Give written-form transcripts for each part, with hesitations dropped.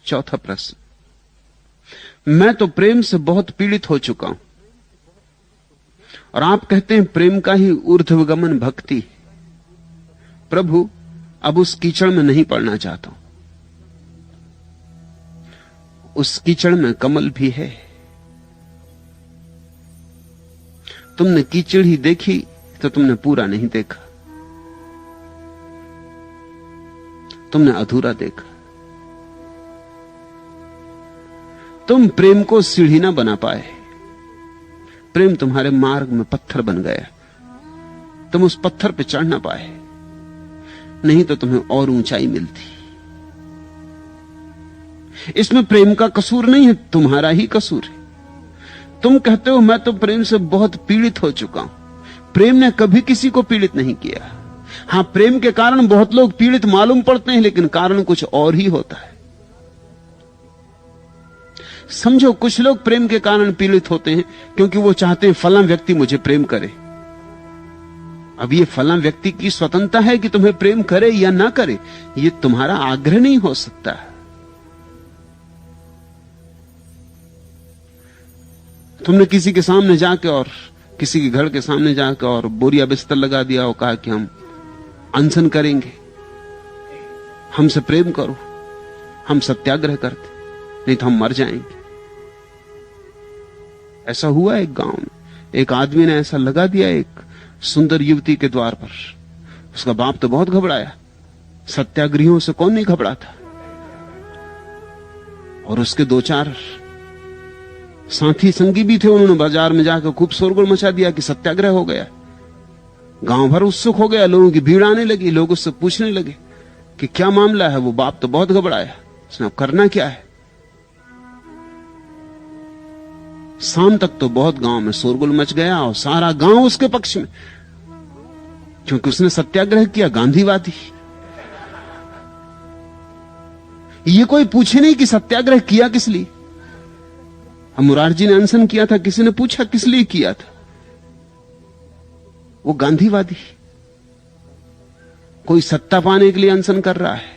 चौथा प्रश्न, मैं तो प्रेम से बहुत पीड़ित हो चुका हूं और आप कहते हैं प्रेम का ही ऊर्ध्वगमन भक्ति। प्रभु, अब उस कीचड़ में नहीं पड़ना चाहता हूं। उस कीचड़ में कमल भी है। तुमने कीचड़ ही देखी तो तुमने पूरा नहीं देखा, तुमने अधूरा देखा। तुम प्रेम को सीढ़ी ना बना पाए। प्रेम तुम्हारे मार्ग में पत्थर बन गया, तुम उस पत्थर पे चढ़ ना पाए, नहीं तो तुम्हें और ऊंचाई मिलती। इसमें प्रेम का कसूर नहीं है, तुम्हारा ही कसूर है। तुम कहते हो मैं तो प्रेम से बहुत पीड़ित हो चुका हूं। प्रेम ने कभी किसी को पीड़ित नहीं किया। हां, प्रेम के कारण बहुत लोग पीड़ित मालूम पड़ते हैं, लेकिन कारण कुछ और ही होता है। समझो, कुछ लोग प्रेम के कारण पीड़ित होते हैं क्योंकि वो चाहते हैं फलां व्यक्ति मुझे प्रेम करे। अब ये फलां व्यक्ति की स्वतंत्रता है कि तुम्हें प्रेम करे या ना करे, ये तुम्हारा आग्रह नहीं हो सकता। तुमने किसी के सामने जाके और किसी के घर के सामने जाकर और बोरिया बिस्तर लगा दिया और कहा कि हम अनशन करेंगे, हमसे प्रेम करो, हम सत्याग्रह करते, नहीं तो हम मर जाएंगे। ऐसा हुआ एक गांव में, एक आदमी ने ऐसा लगा दिया एक सुंदर युवती के द्वार पर। उसका बाप तो बहुत घबराया, सत्याग्रहियों से कौन नहीं घबराता। और उसके दो चार साथी संगी भी थे, उन्होंने बाजार में जाकर खूब शोरगुल मचा दिया कि सत्याग्रह हो गया। गांव भर उत्सुक हो गया, लोगों की भीड़ आने लगी, लोग उससे पूछने लगे कि क्या मामला है। वो बाप तो बहुत घबराया, उसने अब करना क्या है। शाम तक तो बहुत गांव में शोरगुल मच गया और सारा गांव उसके पक्ष में, क्योंकि उसने सत्याग्रह किया, गांधीवादी। ये कोई पूछे नहीं कि सत्याग्रह किया किस लिए। हम मुरारजी ने अनशन किया था, किसी ने पूछा किस लिए किया था। वो गांधीवादी, कोई सत्ता पाने के लिए अनशन कर रहा है।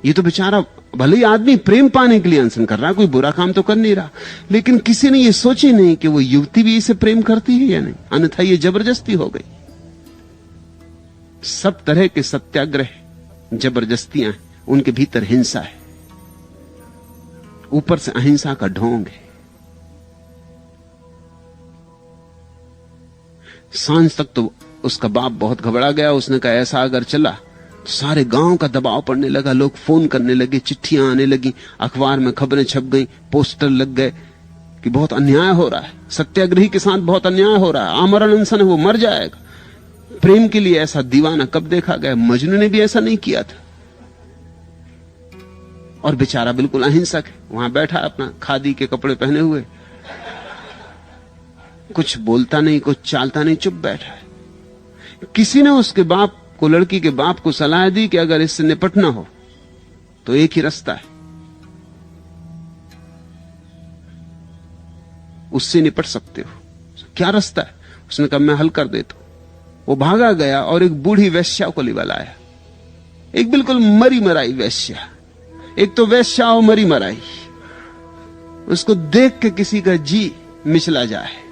ये तो बेचारा भले ही आदमी प्रेम पाने के लिए अनशन कर रहा है, कोई बुरा काम तो कर नहीं रहा, लेकिन किसी ने ये सोची नहीं कि वो युवती भी इसे प्रेम करती है या नहीं, अन्यथा ये जबरदस्ती हो गई। सब तरह के सत्याग्रह जबरदस्तियां हैं, उनके भीतर हिंसा है, ऊपर से अहिंसा का ढोंग है। सांझ तक तो उसका बाप बहुत घबरा गया। उसने कहा ऐसा अगर चला तो सारे गांव का दबाव पड़ने लगा, लोग फोन करने लगे, चिट्ठियां आने लगी, अखबार में खबरें छप गई, पोस्टर लग गए कि बहुत अन्याय हो रहा है, सत्याग्रही के साथ बहुत अन्याय हो रहा है, आमरण अनशन है, वो मर जाएगा। प्रेम के लिए ऐसा दीवाना कब देखा गया। मजनू ने भी ऐसा नहीं किया था, और बेचारा बिल्कुल अहिंसक है, वहां बैठा अपना खादी के कपड़े पहने हुए, कुछ बोलता नहीं, कुछ चालता नहीं, चुप बैठा है। किसी ने उसके बाप को, लड़की के बाप को सलाह दी कि अगर इससे निपटना हो तो एक ही रास्ता है, उससे निपट सकते हो। क्या रास्ता है? उसने कहा मैं हल कर देता हूं। वो भागा गया और एक बूढ़ी वेश्या को लिवा लाया, एक बिल्कुल मरी मराई वेश्या। एक तो वेश्या और मरी मराई, उसको देख के किसी का जी मिचला जाए।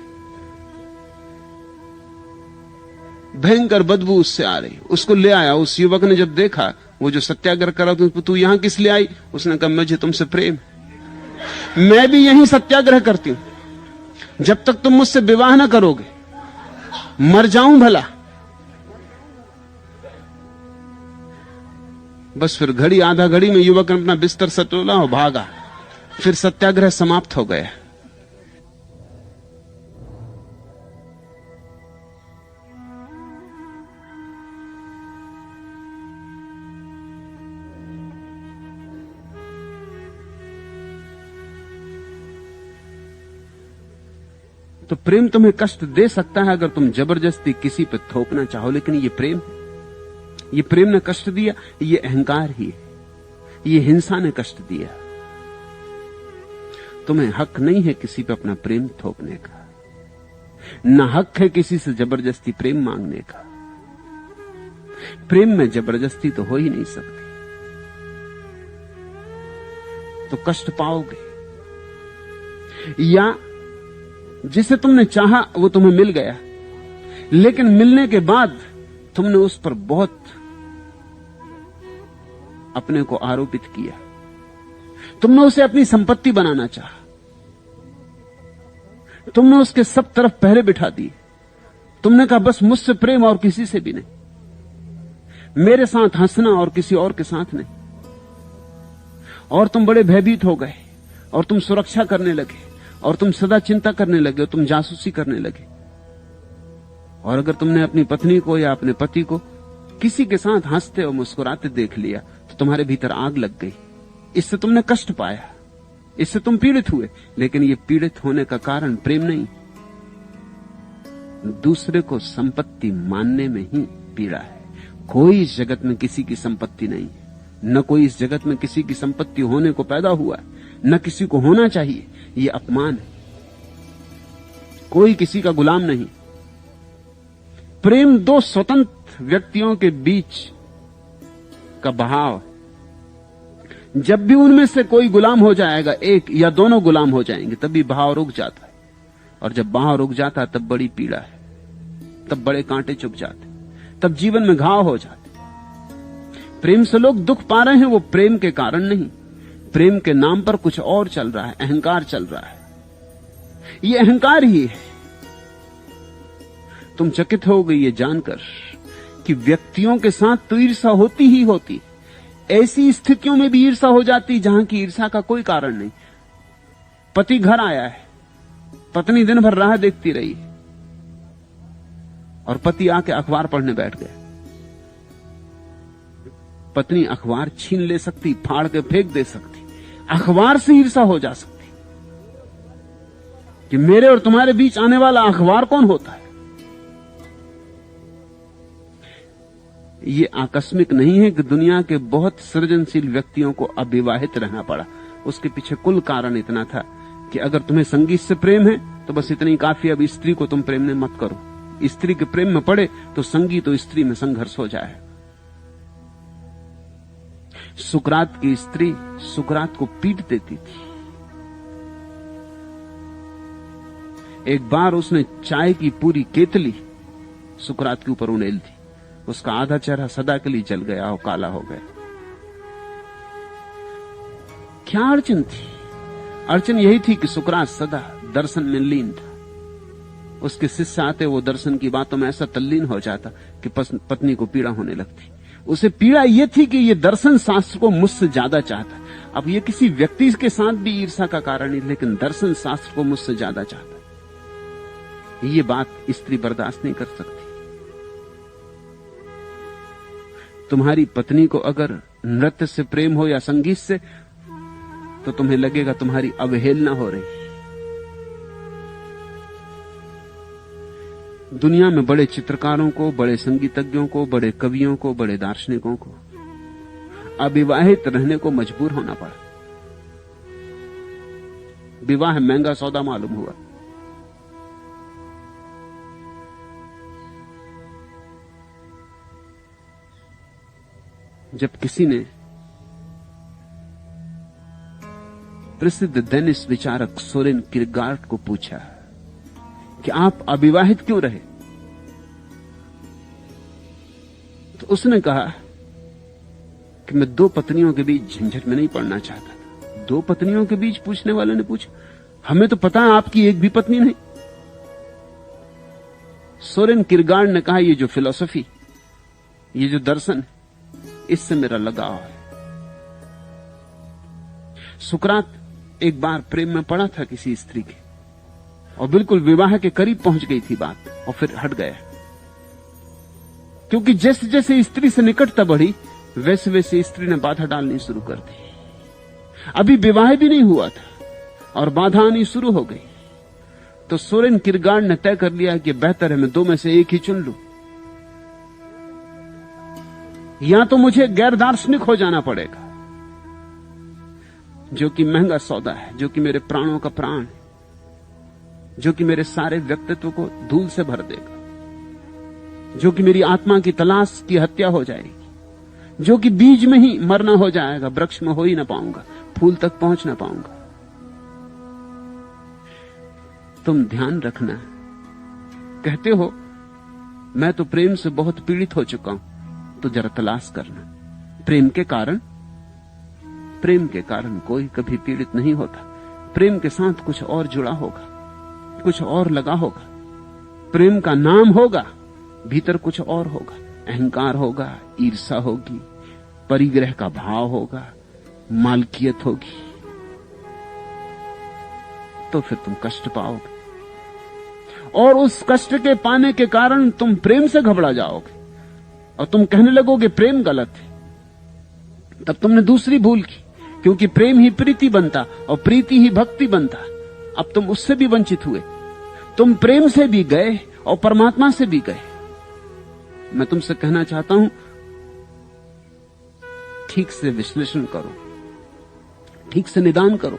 भयंकर बदबू उससे आ रही, उसको ले आया। उस युवक ने जब देखा वो जो सत्याग्रह करा, तो तू यहां किस लिए आई? उसने कहा मुझे तुमसे प्रेम, मैं भी यहीं सत्याग्रह करती हूं, जब तक तुम मुझसे विवाह ना करोगे मर जाऊं भला। बस फिर घड़ी आधा घड़ी में युवक ने अपना बिस्तर सटोला और भागा। फिर सत्याग्रह समाप्त हो गया। तो प्रेम तुम्हें कष्ट दे सकता है अगर तुम जबरदस्ती किसी पे थोपना चाहो, लेकिन ये प्रेम ने कष्ट दिया, ये अहंकार ही है, ये हिंसा ने कष्ट दिया। तुम्हें हक नहीं है किसी पे अपना प्रेम थोपने का, ना हक है किसी से जबरदस्ती प्रेम मांगने का। प्रेम में जबरदस्ती तो हो ही नहीं सकती। तो कष्ट पाओगे, या जिसे तुमने चाहा वो तुम्हें मिल गया, लेकिन मिलने के बाद तुमने उस पर बहुत अपने को आरोपित किया, तुमने उसे अपनी संपत्ति बनाना चाहा, तुमने उसके सब तरफ पहरे बिठा दिए, तुमने कहा बस मुझसे प्रेम और किसी से भी नहीं, मेरे साथ हंसना और किसी और के साथ नहीं, और तुम बड़े भयभीत हो गए और तुम सुरक्षा करने लगे और तुम सदा चिंता करने लगे और तुम जासूसी करने लगे। और अगर तुमने अपनी पत्नी को या अपने पति को किसी के साथ हंसते और मुस्कुराते देख लिया तो तुम्हारे भीतर आग लग गई, इससे तुमने कष्ट पाया, इससे तुम पीड़ित हुए, लेकिन ये पीड़ित होने का कारण प्रेम नहीं, दूसरे को संपत्ति मानने में ही पीड़ा है। कोई इस जगत में किसी की संपत्ति नहीं है, न कोई इस जगत में किसी की संपत्ति होने को पैदा हुआ है, न किसी को होना चाहिए, ये अपमान है। कोई किसी का गुलाम नहीं। प्रेम दो स्वतंत्र व्यक्तियों के बीच का बहाव, जब भी उनमें से कोई गुलाम हो जाएगा, एक या दोनों गुलाम हो जाएंगे, तभी बहाव रुक जाता है, और जब बहाव रुक जाता है तब बड़ी पीड़ा है, तब बड़े कांटे चुभ जाते, तब जीवन में घाव हो जाते। प्रेम से लोग दुख पा रहे हैं, वो प्रेम के कारण नहीं, प्रेम के नाम पर कुछ और चल रहा है, अहंकार चल रहा है। ये अहंकार ही है। तुम चकित हो गई ये जानकर कि व्यक्तियों के साथ तो ईर्ष्या होती ही होती, ऐसी स्थितियों में भी ईर्ष्या हो जाती जहां की ईर्ष्या का कोई कारण नहीं। पति घर आया है, पत्नी दिन भर राह देखती रही और पति आके अखबार पढ़ने बैठ गए। पत्नी अखबार छीन ले सकती, फाड़ के फेंक दे सकती, अखबार से ईर्ष्या हो जा सकती कि मेरे और तुम्हारे बीच आने वाला अखबार कौन होता है। ये आकस्मिक नहीं है कि दुनिया के बहुत सृजनशील व्यक्तियों को अविवाहित रहना पड़ा। उसके पीछे कुल कारण इतना था कि अगर तुम्हें संगीत से प्रेम है तो बस इतनी काफी, अब स्त्री को तुम प्रेम में मत करो। स्त्री के प्रेम में पड़े तो संगीत और स्त्री में संघर्ष हो जाए। सुकरात की स्त्री सुकरात को पीट देती थी। एक बार उसने चाय की पूरी केतली सुकरात के ऊपर उड़ेल दी, उसका आधा चेहरा सदा के लिए जल गया और काला हो गया। क्या अड़चन थी? अड़चन यही थी कि सुकरात सदा दर्शन में लीन था। उसके शिष्य आते, वो दर्शन की बातों में ऐसा तल्लीन हो जाता कि पत्नी को पीड़ा होने लगती। उसे पीड़ा यह थी कि ये दर्शन शास्त्र को मुझसे ज्यादा चाहता। अब ये किसी व्यक्ति के साथ भी ईर्ष्या का कारण नहीं, लेकिन दर्शन शास्त्र को मुझसे ज्यादा चाहता। ये बात स्त्री बर्दाश्त नहीं कर सकती। तुम्हारी पत्नी को अगर नृत्य से प्रेम हो या संगीत से, तो तुम्हें लगेगा तुम्हारी अवहेलना हो रही। दुनिया में बड़े चित्रकारों को, बड़े संगीतज्ञों को, बड़े कवियों को, बड़े दार्शनिकों को अविवाहित रहने को मजबूर होना पड़ा। विवाह महंगा सौदा मालूम हुआ। जब किसी ने प्रसिद्ध डेनिश विचारक सोरेन किरगार्ड को पूछा कि आप अविवाहित क्यों रहे, तो उसने कहा कि मैं दो पत्नियों के बीच झंझट में नहीं पड़ना चाहता। दो पत्नियों के बीच? पूछने वाले ने पूछा। हमें तो पता है आपकी एक भी पत्नी नहीं। सोरेन किरगार्ड ने कहा, ये जो फिलॉसफी, ये जो दर्शन, इससे मेरा लगाव है। सुकरात एक बार प्रेम में पड़ा था किसी स्त्री के, और बिल्कुल विवाह के करीब पहुंच गई थी बात, और फिर हट गया। क्योंकि जैसे जैसे स्त्री से निकटता बढ़ी, वैसे वैसे स्त्री ने बाधा डालनी शुरू कर दी। अभी विवाह भी नहीं हुआ था और बाधा आनी शुरू हो गई। तो सोरेन किरगार्ड ने तय कर लिया कि बेहतर है मैं दो में से एक ही चुन लूं। या तो मुझे गैर दार्शनिक हो जाना पड़ेगा, जो कि महंगा सौदा है, जो कि मेरे प्राणों का प्राण है, जो कि मेरे सारे व्यक्तित्व को धूल से भर देगा, जो कि मेरी आत्मा की तलाश की हत्या हो जाएगी, जो कि बीज में ही मरना हो जाएगा, वृक्ष में हो ही ना पाऊंगा, फूल तक पहुंच ना पाऊंगा। तुम ध्यान रखना, कहते हो मैं तो प्रेम से बहुत पीड़ित हो चुका हूं, तो जरा तलाश करना प्रेम के कारण। प्रेम के कारण कोई कभी पीड़ित नहीं होता। प्रेम के साथ कुछ और जुड़ा होगा, कुछ और लगा होगा। प्रेम का नाम होगा, भीतर कुछ और होगा। अहंकार होगा, ईर्ष्या होगी, परिग्रह का भाव होगा, मालकियत होगी। तो फिर तुम कष्ट पाओगे, और उस कष्ट के पाने के कारण तुम प्रेम से घबरा जाओगे और तुम कहने लगोगे प्रेम गलत है। तब तुमने दूसरी भूल की, क्योंकि प्रेम ही प्रीति बनता और प्रीति ही भक्ति बनता। अब तुम उससे भी वंचित हुए। तुम प्रेम से भी गए और परमात्मा से भी गए। मैं तुमसे कहना चाहता हूं, ठीक से विश्लेषण करो, ठीक से निदान करो,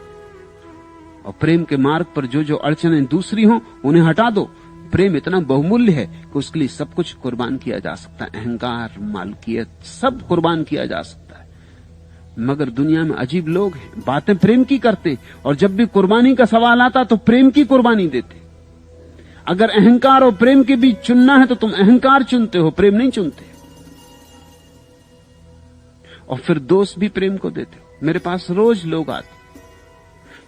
और प्रेम के मार्ग पर जो जो अड़चनें दूसरी हों उन्हें हटा दो। प्रेम इतना बहुमूल्य है कि उसके लिए सब कुछ कुर्बान किया जा सकता है। अहंकार, मालकियत, सब कुर्बान किया जा सकता है। मगर दुनिया में अजीब लोग हैं, बातें प्रेम की करते हैं, और जब भी कुर्बानी का सवाल आता तो प्रेम की कुर्बानी देते। अगर अहंकार और प्रेम के बीच चुनना है तो तुम अहंकार चुनते हो, प्रेम नहीं चुनते। और फिर दोष भी प्रेम को देते हो। मेरे पास रोज लोग आते,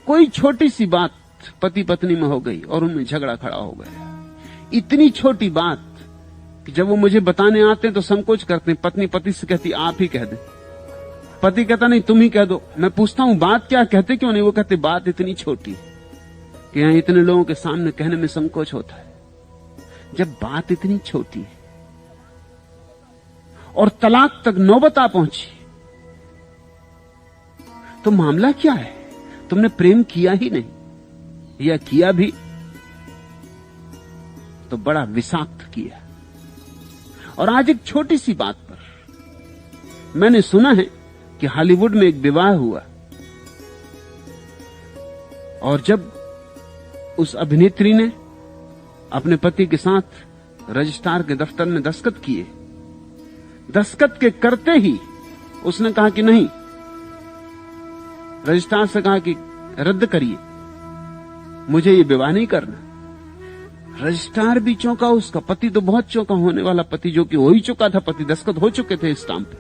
कोई छोटी सी बात पति पत्नी में हो गई और उनमें झगड़ा खड़ा हो गया। इतनी छोटी बात कि जब वो मुझे बताने आते हैं तो संकोच करते हैं। पत्नी पति से कहती आप ही कह दे, पति कहता नहीं तुम ही कह दो। मैं पूछता हूं बात क्या, कहते क्यों नहीं? वो कहते बात इतनी छोटी है कि यहां इतने लोगों के सामने कहने में संकोच होता है। जब बात इतनी छोटी है और तलाक तक नौबत आ पहुंची, तो मामला क्या है? तुमने प्रेम किया ही नहीं, या किया भी तो बड़ा विषाक्त किया। और आज एक छोटी सी बात पर मैंने सुना है कि हॉलीवुड में एक विवाह हुआ, और जब उस अभिनेत्री ने अपने पति के साथ रजिस्ट्रार के दफ्तर में दस्तखत किए, दस्तखत के करते ही उसने कहा कि नहीं, रजिस्ट्रार से कहा कि रद्द करिए, मुझे ये विवाह नहीं करना। रजिस्ट्रार भी चौंका, उसका पति तो बहुत चौंका, होने वाला पति जो कि हो ही चुका था, पति दस्तखत हो चुके थे स्टाम्प पे।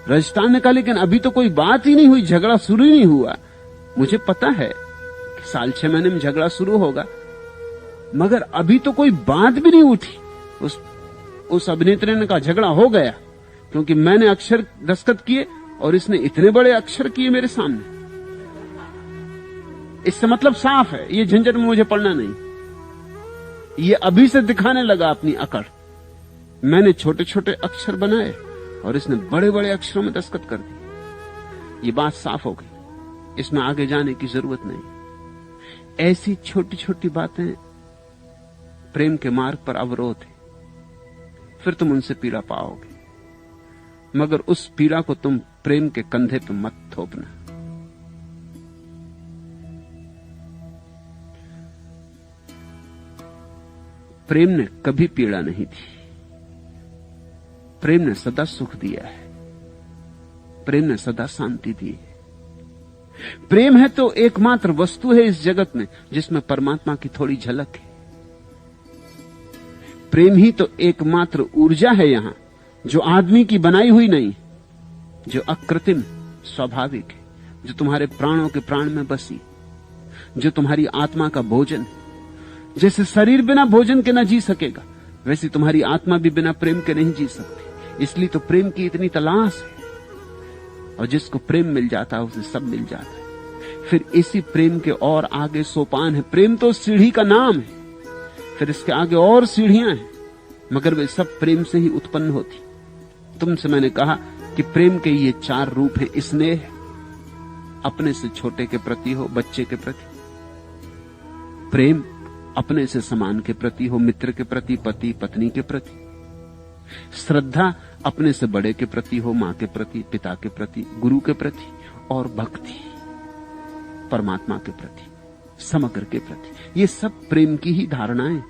रजिस्ट्रार ने कहा लेकिन अभी तो कोई बात ही नहीं हुई, झगड़ा शुरू ही नहीं हुआ। मुझे पता है कि साल 6 महीने में झगड़ा शुरू होगा, मगर अभी तो कोई बात भी नहीं उठी। उस अभिनेत्री ने कहा झगड़ा हो गया, क्योंकि मैंने अक्षर दस्तखत किए और इसने इतने बड़े अक्षर किए मेरे सामने। इससे मतलब साफ है, ये झंझट में मुझे पड़ना नहीं। ये अभी से दिखाने लगा अपनी अकड़। मैंने छोटे छोटे अक्षर बनाए और इसने बड़े बड़े अक्षरों में दस्तखत कर दी। ये बात साफ हो गई, इसमें आगे जाने की जरूरत नहीं। ऐसी छोटी छोटी बातें प्रेम के मार्ग पर अवरोध है, फिर तुम उनसे पीड़ा पाओगे, मगर उस पीड़ा को तुम प्रेम के कंधे पर मत थोपना। प्रेम ने कभी पीड़ा नहीं दी, प्रेम ने सदा सुख दिया है, प्रेम ने सदा शांति दी है। प्रेम है तो एकमात्र वस्तु है इस जगत में जिसमें परमात्मा की थोड़ी झलक है। प्रेम ही तो एकमात्र ऊर्जा है यहां, जो आदमी की बनाई हुई नहीं, जो अकृत्रिम स्वाभाविक है, जो तुम्हारे प्राणों के प्राण में बसी, जो तुम्हारी आत्मा का भोजन है। जैसे शरीर बिना भोजन के न जी सकेगा, वैसे तुम्हारी आत्मा भी बिना प्रेम के नहीं जी सकती। इसलिए तो प्रेम की इतनी तलाश है, और जिसको प्रेम मिल जाता है उसे सब मिल जाता है। फिर इसी प्रेम के और आगे सोपान है। प्रेम तो सीढ़ी का नाम है, फिर इसके आगे और सीढ़ियां हैं, मगर वे सब प्रेम से ही उत्पन्न होती। तुमसे मैंने कहा कि प्रेम के ये 4 रूप हैं। स्नेह, अपने से छोटे के प्रति हो, बच्चे के प्रति। प्रेम अपने से समान के प्रति हो, मित्र के प्रति, पति पत्नी के प्रति। श्रद्धा अपने से बड़े के प्रति हो, मां के प्रति, पिता के प्रति, गुरु के प्रति। और भक्ति परमात्मा के प्रति, समग्र के प्रति। ये सब प्रेम की ही धारणाएं,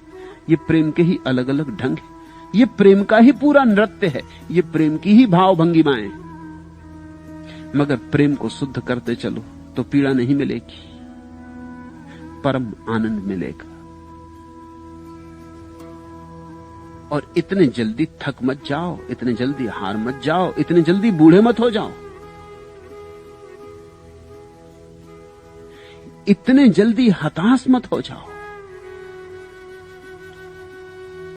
ये प्रेम के ही अलग अलग ढंग है, ये प्रेम का ही पूरा नृत्य है, ये प्रेम की ही भाव भंगिमाएं। मगर प्रेम को शुद्ध करते चलो तो पीड़ा नहीं मिलेगी, परम आनंद मिलेगा। और इतने जल्दी थक मत जाओ, इतने जल्दी हार मत जाओ, इतने जल्दी बूढ़े मत हो जाओ, इतने जल्दी हताश मत हो जाओ।